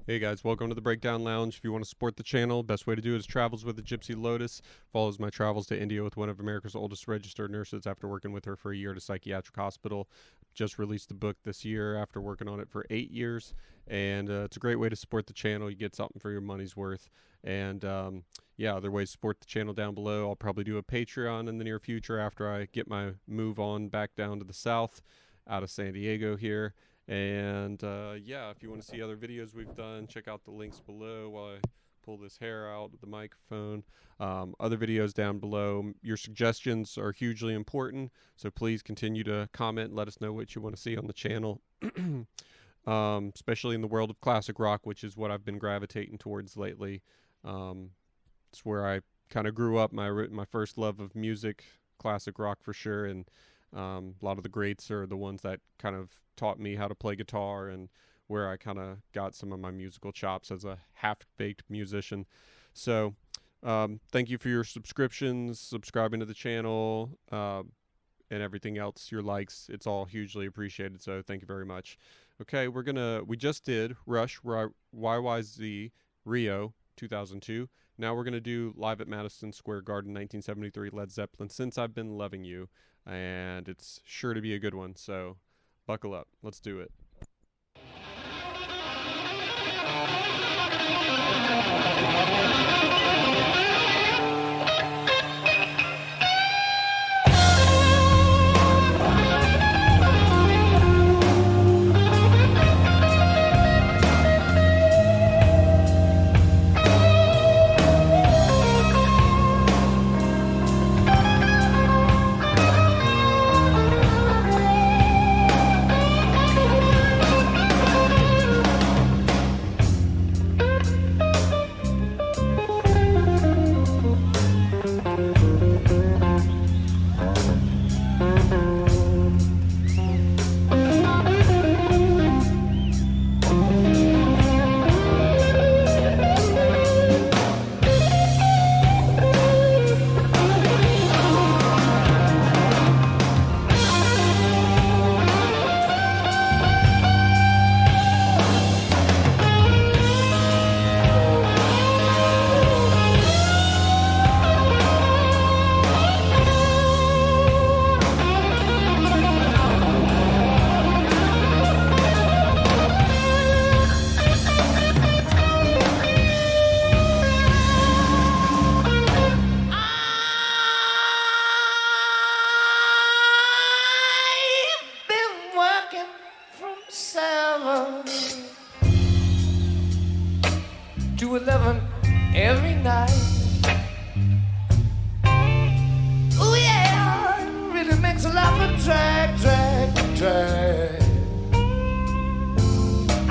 Hey guys, welcome to the Breakdown Lounge. If you want to support the channel, best way to do it is Travels with the Gypsy Lotus. Follows my travels to India with one of America's oldest registered nurses after working with her for a year at a psychiatric hospital. Just released the book this year after working on it for 8 years. And it's a great way to support the channel. You get something for your money's worth. And yeah, other ways to support the channel down below. I'll probably do a Patreon in the near future after I get my move on back down to the south out of San Diego here. And yeah, if you want to see other videos we've done, check out the links below while I pull this hair out of the microphone. Other videos down below. Your suggestions are hugely important, so please continue to comment and let us know what you want to see on the channel. Especially in the world of classic rock, which is what I've been gravitating towards lately. It's where I kind of grew up, my first love of music, classic rock for sure, and a lot of the greats are the ones that kind of taught me how to play guitar and where I kind of got some of my musical chops as a half-baked musician. So thank you for your subscriptions, subscribing to the channel, and everything else, your likes. It's all hugely appreciated, so thank you very much. Okay, we just did Rush YYZ Rio 2002. Now we're going to do Live at Madison Square Garden 1973 Led Zeppelin, Since I've Been Loving You. And it's sure to be a good one, so buckle up. Let's do it. To 11 every night. Oh yeah, really makes a lot of drag.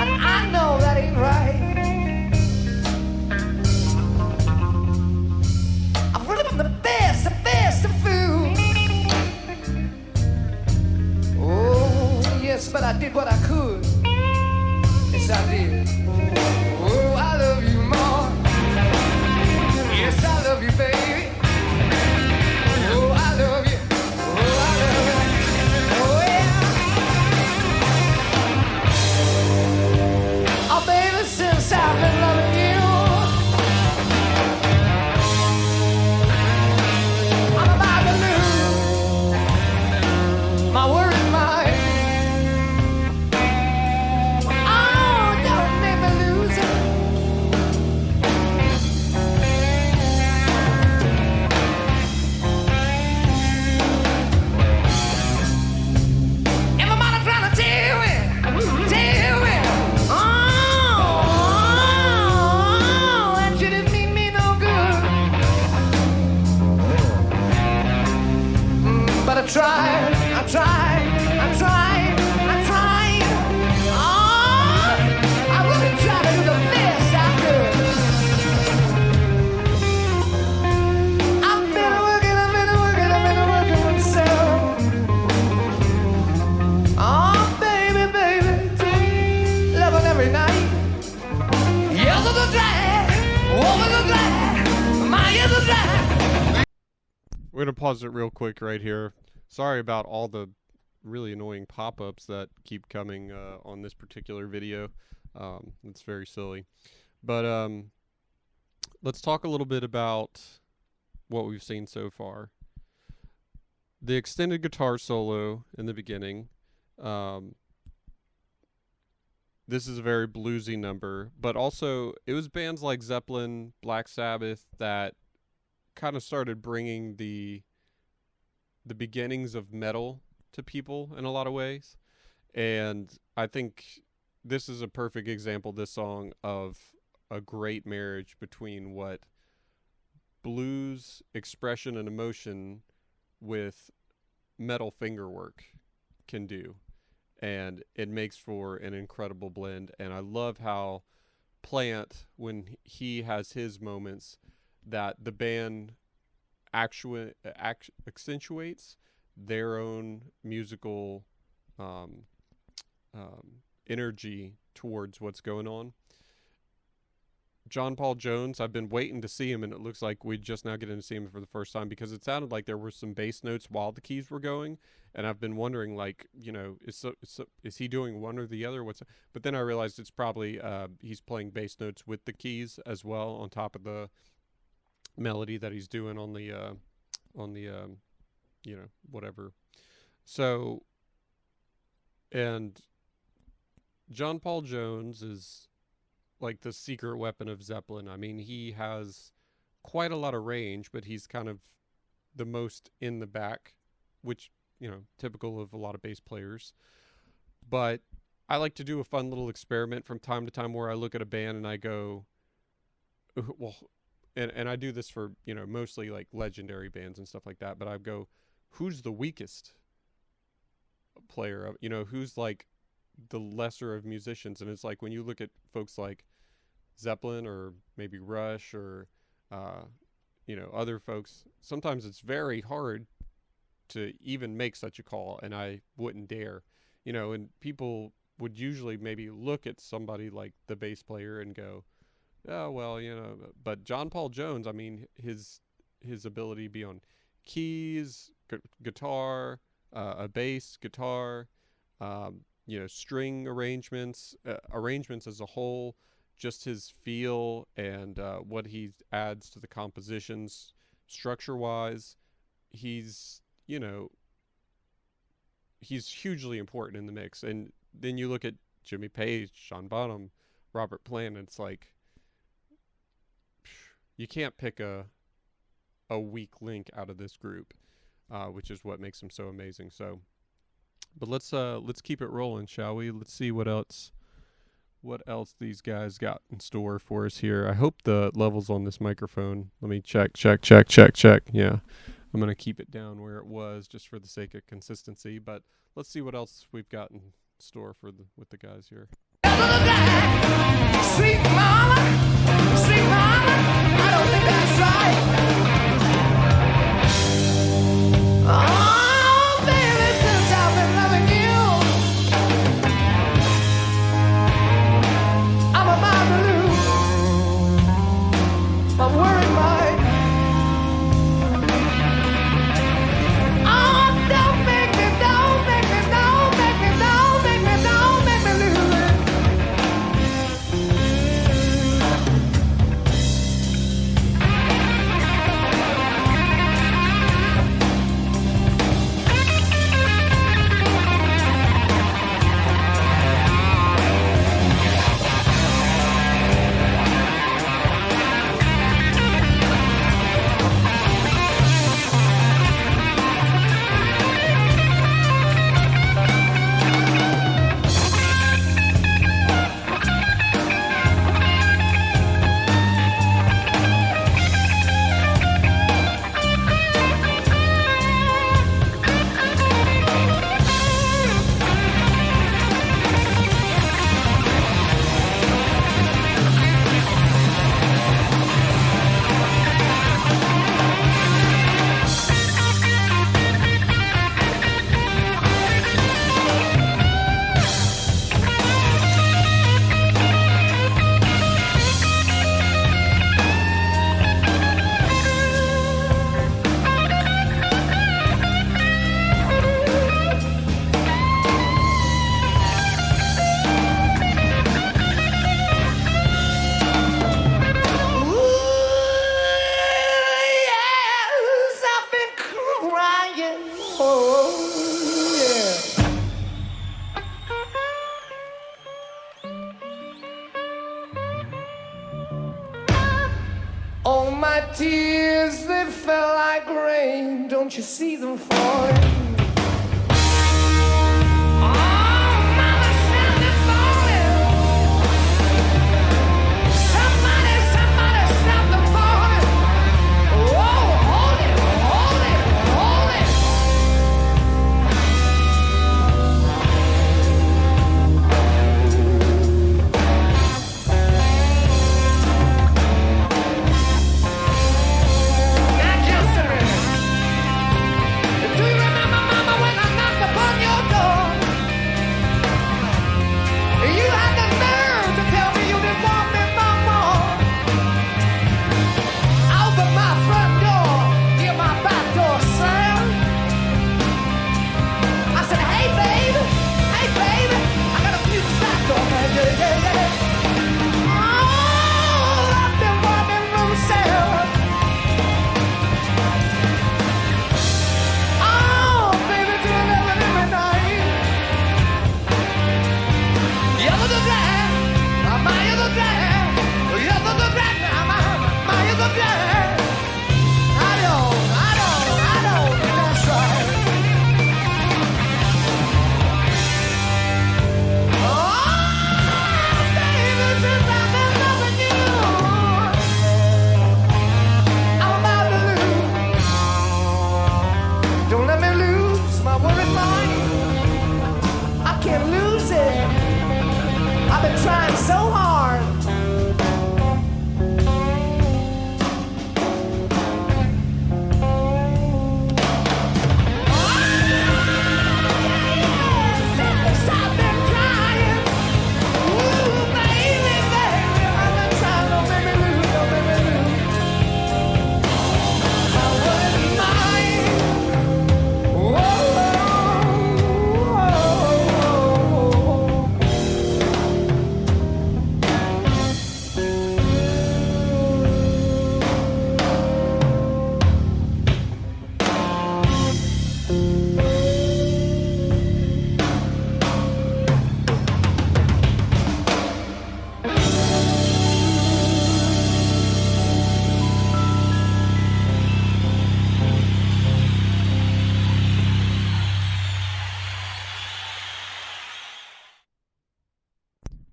And I know that ain't right. I've really been the best of food. Oh yes, but I did what I could. Yes, I did. Oh, I love you more. Yes, I love you, baby. Oh, I love you. Oh, I love you. Oh, yeah. Oh, baby, since I've been loving you, I'm about to lose my worried mind. I tried. Oh, I really tried to do the best I could. I've been working myself. Oh, baby, loving every night. Years of the drag, over the drag, my years of drag. We're going to pause it real quick right here. Sorry about all the really annoying pop-ups that keep coming on this particular video. It's very silly. But let's talk a little bit about what we've seen so far. The extended guitar solo in the beginning. Um, this is a very bluesy number, but also it was bands like Zeppelin, Black Sabbath that kind of started bringing the beginnings of metal to people in a lot of ways. And I think this is a perfect example, this song, of a great marriage between what blues expression and emotion with metal fingerwork can do. And it makes for an incredible blend. And I love how Plant, when he has his moments, that the band accentuates their own musical um, energy towards what's going on. John Paul Jones, I've been waiting to see him, and it looks like we just now getting to see him for the first time, because it sounded like there were some bass notes while the keys were going, and I've been wondering, like, is he doing one or the other? But then I realized it's probably he's playing bass notes with the keys as well on top of the melody that he's doing on the whatever. So, and John Paul Jones is like the secret weapon of Zeppelin. I mean, he has quite a lot of range, but he's kind of the most in the back, which, typical of a lot of bass players. But I like to do a fun little experiment from time to time where I look at a band and I go, well, and I do this for, mostly like legendary bands and stuff like that, but I go, who's the weakest player of, who's like the lesser of musicians? And it's like when you look at folks like Zeppelin or maybe Rush or other folks, sometimes it's very hard to even make such a call, and I wouldn't dare, and people would usually maybe look at somebody like the bass player and go, oh well, but John Paul Jones, I mean, his ability to be on keys, guitar, a bass, guitar, string arrangements as a whole, just his feel and what he adds to the compositions structure-wise, he's hugely important in the mix. And then you look at Jimmy Page, Sean Bonham, Robert Plant, and it's like you can't pick a weak link out of this group, which is what makes them so amazing. So, but let's keep it rolling, shall we? Let's see what else these guys got in store for us here. I hope the levels on this microphone. Let me check. Yeah, I'm gonna keep it down where it was just for the sake of consistency. But let's see what else we've got in store with the guys here. Sweet mama, I don't think that's right. Oh, baby, since I've been loving you, I'm about to lose my worried mind. Oh, don't make me lose it. my tears that fell like rain, don't you see them falling?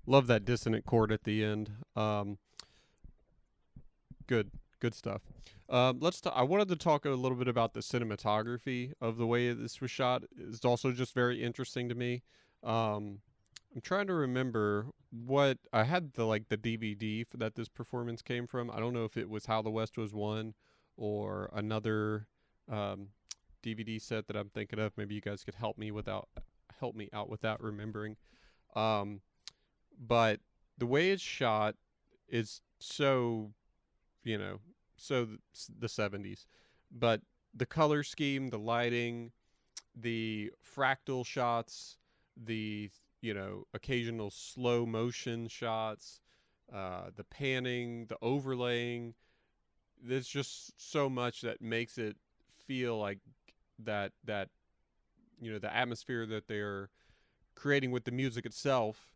Love that dissonant chord at the end. Good, good stuff. Let's. I wanted to talk a little bit about the cinematography of the way this was shot. It's also just very interesting to me. I'm trying to remember what I had the DVD that this performance came from. I don't know if it was How the West Was Won or another DVD set that I'm thinking of. Maybe you guys could help me out without remembering. But the way it's shot is so, the 70s. But the color scheme, the lighting, the fractal shots, the, occasional slow motion shots, the panning, the overlaying, there's just so much that makes it feel like that, the atmosphere that they're creating with the music itself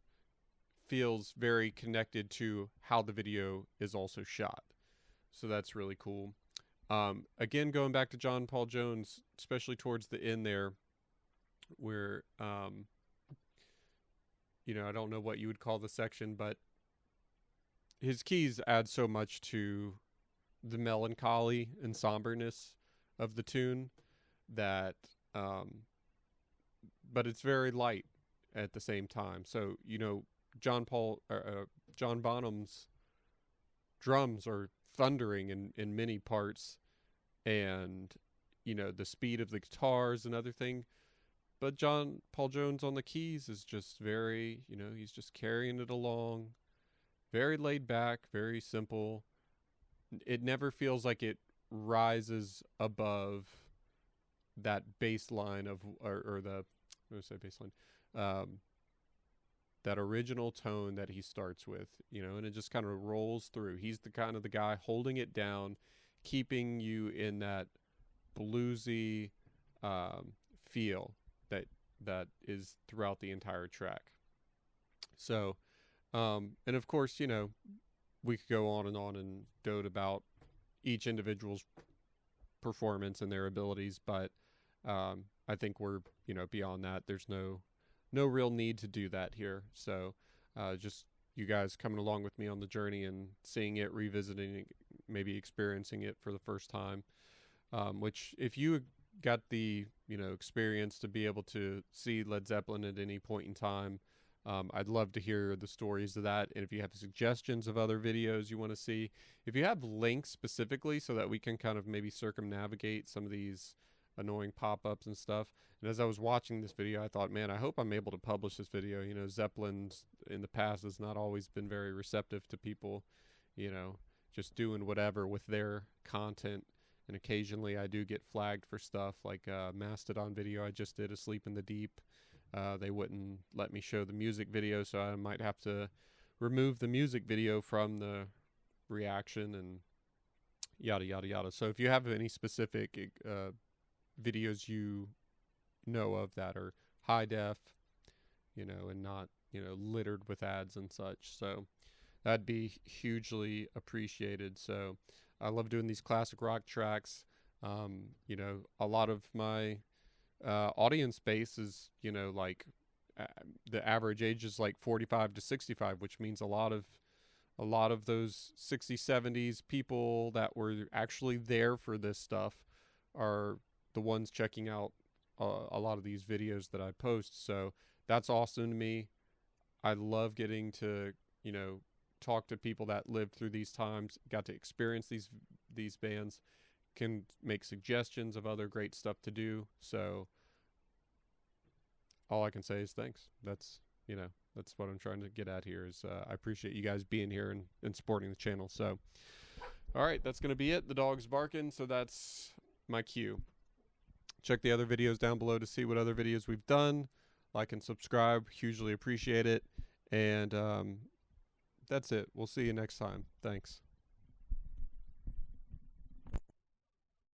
feels very connected to how the video is also shot. So that's really cool. Again, going back to John Paul Jones, especially towards the end there, where, I don't know what you would call the section, but his keys add so much to the melancholy and somberness of the tune that, but it's very light at the same time. So, John Bonham's drums are thundering in many parts, and the speed of the guitars, another thing. But John Paul Jones on the keys is just very, he's just carrying it along, very laid back, very simple. It never feels like it rises above that bass line of, or the, I'm going to say bass line, that original tone that he starts with, and it just kind of rolls through. He's the kind of the guy holding it down, keeping you in that bluesy feel that is throughout the entire track. So, and of course, we could go on and dote about, each individual's performance and their abilities, but I think we're, beyond that. There's no real need to do that here. So just you guys coming along with me on the journey and seeing it, revisiting it, maybe experiencing it for the first time. Which, if you got the experience to be able to see Led Zeppelin at any point in time, I'd love to hear the stories of that. And if you have suggestions of other videos you want to see, if you have links specifically, so that we can kind of maybe circumnavigate some of these annoying pop-ups and stuff. And as I was watching this video, I thought, man, I hope I'm able to publish this video. Zeppelin's in the past has not always been very receptive to people, just doing whatever with their content. And occasionally I do get flagged for stuff like Mastodon video I just did, Asleep in the Deep. They wouldn't let me show the music video, so I might have to remove the music video from the reaction and yada, yada, yada. So if you have any specific videos you know of that are high def, and not, littered with ads and such, so that'd be hugely appreciated. So I love doing these classic rock tracks. A lot of my audience base is, like the average age is like 45 to 65, which means a lot of those 60s, 70s people that were actually there for this stuff are the ones checking out a lot of these videos that I post. So that's awesome to me. I love getting to, talk to people that lived through these times, got to experience these bands, can make suggestions of other great stuff to do. So all I can say is thanks. That's what I'm trying to get at here is I appreciate you guys being here and supporting the channel. So all right, that's going to be it. The dog's barking, so that's my cue. Check the other videos down below to see what other videos we've done. Like and subscribe, hugely appreciate it. And that's it. We'll see you next time. Thanks.